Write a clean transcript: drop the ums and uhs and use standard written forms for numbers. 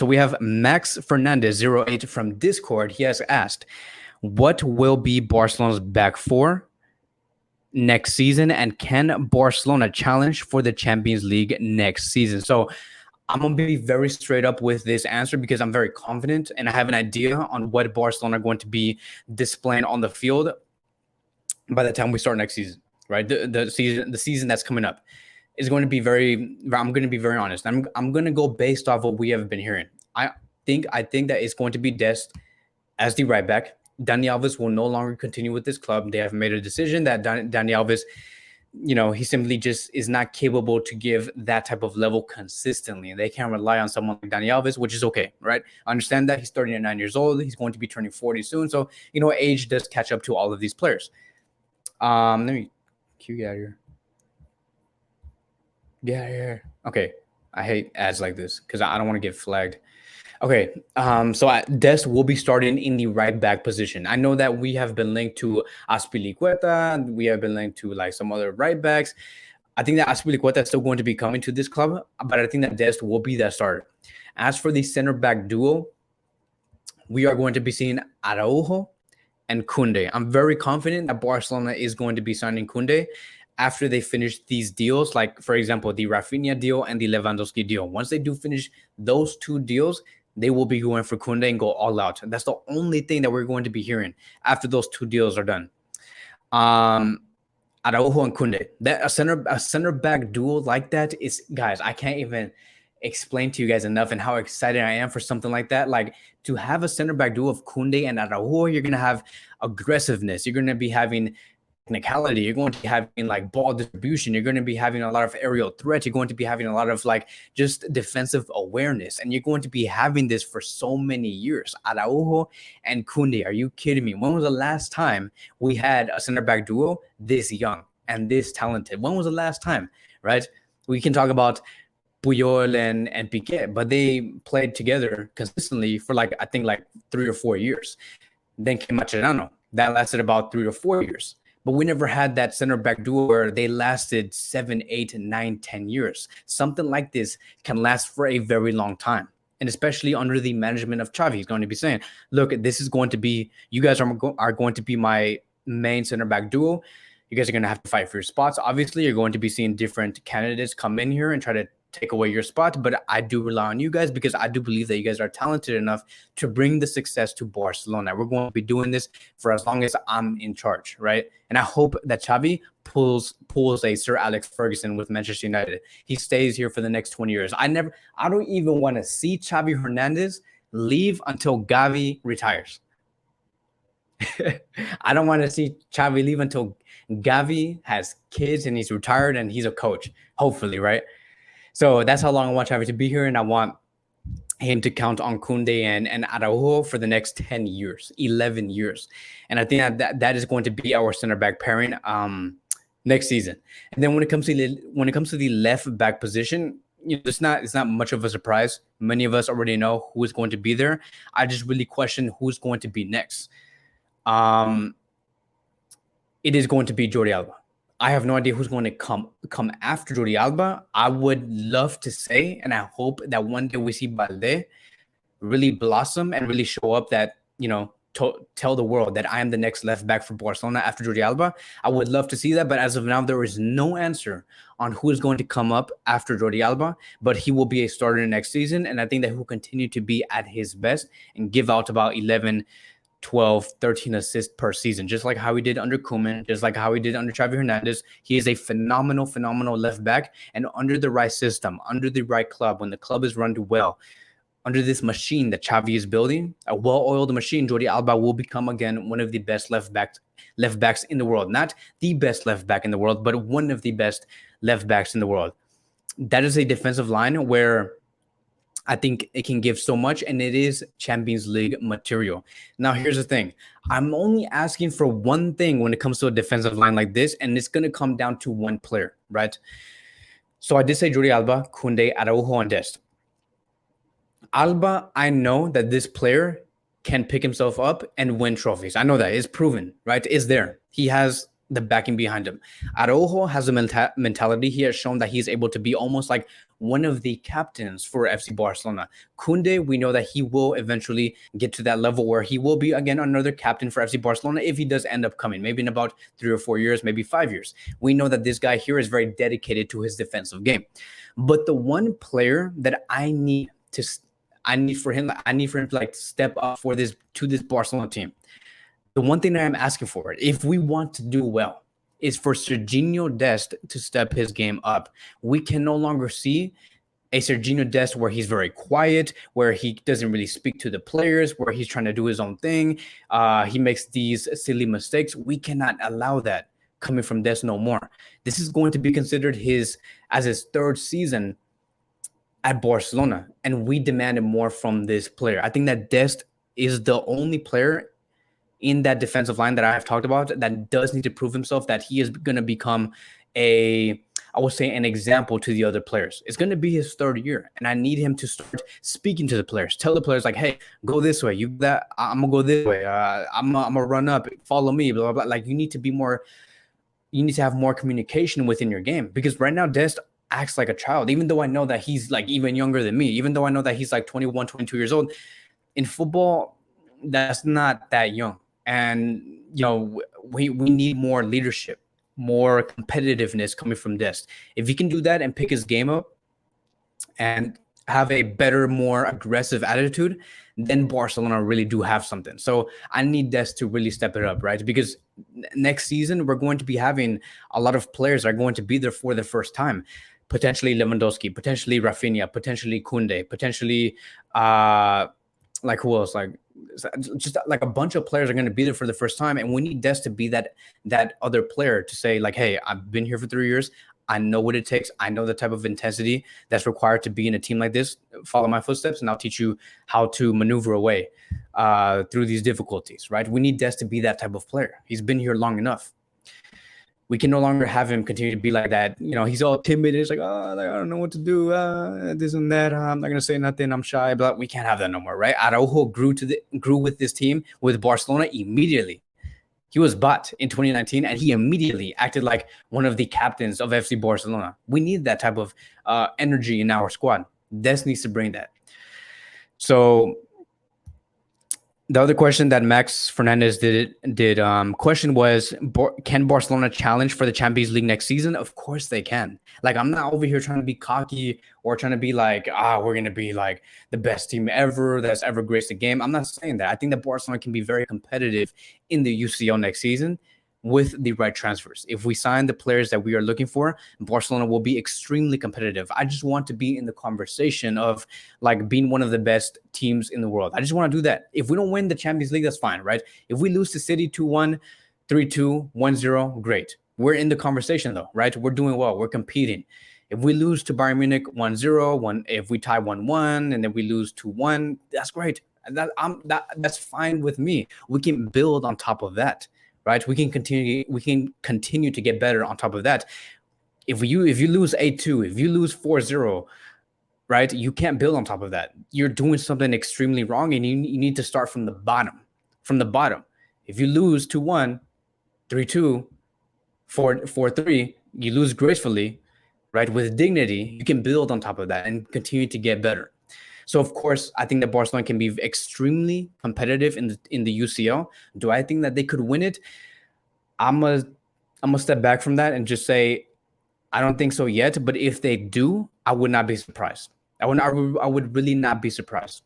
So we have Max Fernandez 08 from Discord. He has asked, what will be Barcelona's back four next season, and can Barcelona challenge for the Champions League next season? So I'm going to be very straight up with this answer because I'm very confident and I have an idea on what Barcelona are going to be displaying on the field by the time we start next season, right? The season that's coming up is going to be I'm going to be very honest. I'm going to go based off what we have been hearing. I think that it's going to be Dest as the right back. Dani Alves will no longer continue with this club. They have made a decision that Dani Alves, he simply just is not capable to give that type of level consistently. They can't rely on someone like Dani Alves, which is okay, right? I understand that he's 39 years old. He's going to be turning 40 soon. So, age does catch up to all of these players. Let me get out of here. Get out of here. Okay. I hate ads like this because I don't want to get flagged. Okay, so Dest will be starting in the right back position. I know that we have been linked to Azpilicueta, we have been linked to like some other right backs. I think that Azpilicueta is still going to be coming to this club, but I think that Dest will be that starter. As for the center back duo, we are going to be seeing Araujo and Koundé. I'm very confident that Barcelona is going to be signing Koundé after they finish these deals, like, for example, the Rafinha deal and the Lewandowski deal. Once they do finish those two deals, they will be going for Koundé and go all out. And that's the only thing that we're going to be hearing after those two deals are done. Araujo and Koundé. That a center back duel like that is, guys, I can't even explain to you guys enough and how excited I am for something like that. Like, to have a center back duel of Koundé and Araujo, you're going to have aggressiveness. You're going to be having technicality. You're going to be having like ball distribution. You're going to be having a lot of aerial threats. You're going to be having a lot of like just defensive awareness. And you're going to be having this for so many years. Araujo and Koundé. Are you kidding me? When was the last time we had a center back duo this young and this talented? When was the last time, right? We can talk about Puyol and Piqué, but they played together consistently for I think 3 or 4 years. Then came Mascherano. That lasted about 3 or 4 years. But we never had that center back duo where they lasted 7, 8, 9, 10 years. Something like this can last for a very long time. And especially under the management of Xavi, he's going to be saying, look, this is going to be, you guys are going to be my main center back duo. You guys are going to have to fight for your spots. Obviously, you're going to be seeing different candidates come in here and try to take away your spot, but I do rely on you guys because I do believe that you guys are talented enough to bring the success to Barcelona. We're going to be doing this for as long as I'm in charge, right? And I hope that Xavi pulls a Sir Alex Ferguson with Manchester United. He stays here for the next 20 years. I don't even want to see Xavi Hernandez leave until Gavi retires. I don't want to see Xavi leave until Gavi has kids and he's retired and he's a coach, hopefully, right? So that's how long I want Xavi to be here, and I want him to count on Koundé and Araujo for the next 10 years, 11 years. And I think that is going to be our center back pairing next season. And then when it comes to the left back position, it's not much of a surprise. Many of us already know who is going to be there. I just really question who's going to be next. It is going to be Jordi Alba. I have no idea who's going to come after Jordi Alba. I would love to say, and I hope that one day we see Balde really blossom and really show up that, tell the world that I am the next left back for Barcelona after Jordi Alba. I would love to see that, but as of now, there is no answer on who is going to come up after Jordi Alba, but he will be a starter next season, and I think that he will continue to be at his best and give out about 11, 12, 13 assists per season, just like how he did under Koeman, just like how he did under Xavi Hernandez. He is a phenomenal left back, and under the right system, under the right club, when the club is run well, under this machine that Xavi is building, a well-oiled machine, Jordi Alba will become again one of the best left backs in the world. Not the best left back in the world, but one of the best left backs in the world. That is a defensive line where I think it can give so much, and it is Champions League material. Now, here's the thing. I'm only asking for one thing when it comes to a defensive line like this, and it's going to come down to one player, right? So I did say Jordi Alba, Koundé, Araujo, and Dest. Alba, I know that this player can pick himself up and win trophies. I know that. It's proven, right? It's there. He has the backing behind him. Araujo has a mentality. He has shown that he's able to be almost like one of the captains for FC Barcelona. Koundé, we know that he will eventually get to that level where he will be again another captain for FC Barcelona if he does end up coming, maybe in about 3 or 4 years, maybe 5 years. We know that this guy here is very dedicated to his defensive game. But the one player that I need for him to like step up for this Barcelona team. The one thing that I'm asking for, if we want to do well, is for Serginho Dest to step his game up. We can no longer see a Serginho Dest where he's very quiet, where he doesn't really speak to the players, where he's trying to do his own thing. He makes these silly mistakes. We cannot allow that coming from Dest no more. This is going to be considered his third season at Barcelona, and we demanded more from this player. I think that Dest is the only player in that defensive line that I have talked about that does need to prove himself, that he is going to become I would say an example to the other players. It's going to be his third year, and I need him to start speaking to the players. Tell the players like, hey, go this way. I'm going to go this way. I'm going to run up. Follow me, blah, blah, blah. Like, you need to have more communication within your game, because right now Dest acts like a child, even though I know that he's like even younger than me, even though I know that he's like 21, 22 years old. In football, that's not that young. And, we need more leadership, more competitiveness coming from Dest. If he can do that and pick his game up and have a better, more aggressive attitude, then Barcelona really do have something. So I need Dest to really step it up, right? Because next season, we're going to be having a lot of players that are going to be there for the first time. Potentially Lewandowski, potentially Rafinha, potentially Koundé, potentially like who else? Like just like a bunch of players are going to be there for the first time, and we need Dest to be that other player to say like, hey, I've been here for 3 years. I know what it takes. I know the type of intensity that's required to be in a team like this. Follow my footsteps, and I'll teach you how to maneuver away through these difficulties, right? We need Dest to be that type of player. He's been here long enough. We can no longer have him continue to be like that. He's all timid. It's like, I don't know what to do. This and that. I'm not going to say nothing. I'm shy. But we can't have that no more, right? Araujo grew with this team, with Barcelona immediately. He was bought in 2019, and he immediately acted like one of the captains of FC Barcelona. We need that type of energy in our squad. Dest needs to bring that. So the other question that Max Fernandez did question was, can Barcelona challenge for the Champions League next season? Of course they can. Like, I'm not over here trying to be cocky or trying to be like, we're going to be like the best team ever that's ever graced the game. I'm not saying that. I think that Barcelona can be very competitive in the UCL next season with the right transfers. If we sign the players that we are looking for, Barcelona will be extremely competitive. I just want to be in the conversation of like being one of the best teams in the world. I just want to do that. If we don't win the Champions League, that's fine, right? If we lose to City 2-1, 3-2, 1-0, great. We're in the conversation though, right? We're doing well. We're competing. If we lose to Bayern Munich 1-0, if we tie 1-1, and then we lose 2-1, that's great. That's fine with me. We can build on top of that. Right, we can continue to get better on top of that. If you lose 8-2, if you lose 4-0, right, you can't build on top of that. You're doing something extremely wrong, and you need to start from the bottom. If you lose 2-1, 3-2, 4-3, you lose gracefully, right, with dignity. You can build on top of that and continue to get better. So, of course, I think that Barcelona can be extremely competitive in the UCL. Do I think that they could win it? I'm gonna step back from that and just say I don't think so yet. But if they do, I would not be surprised. I would really not be surprised.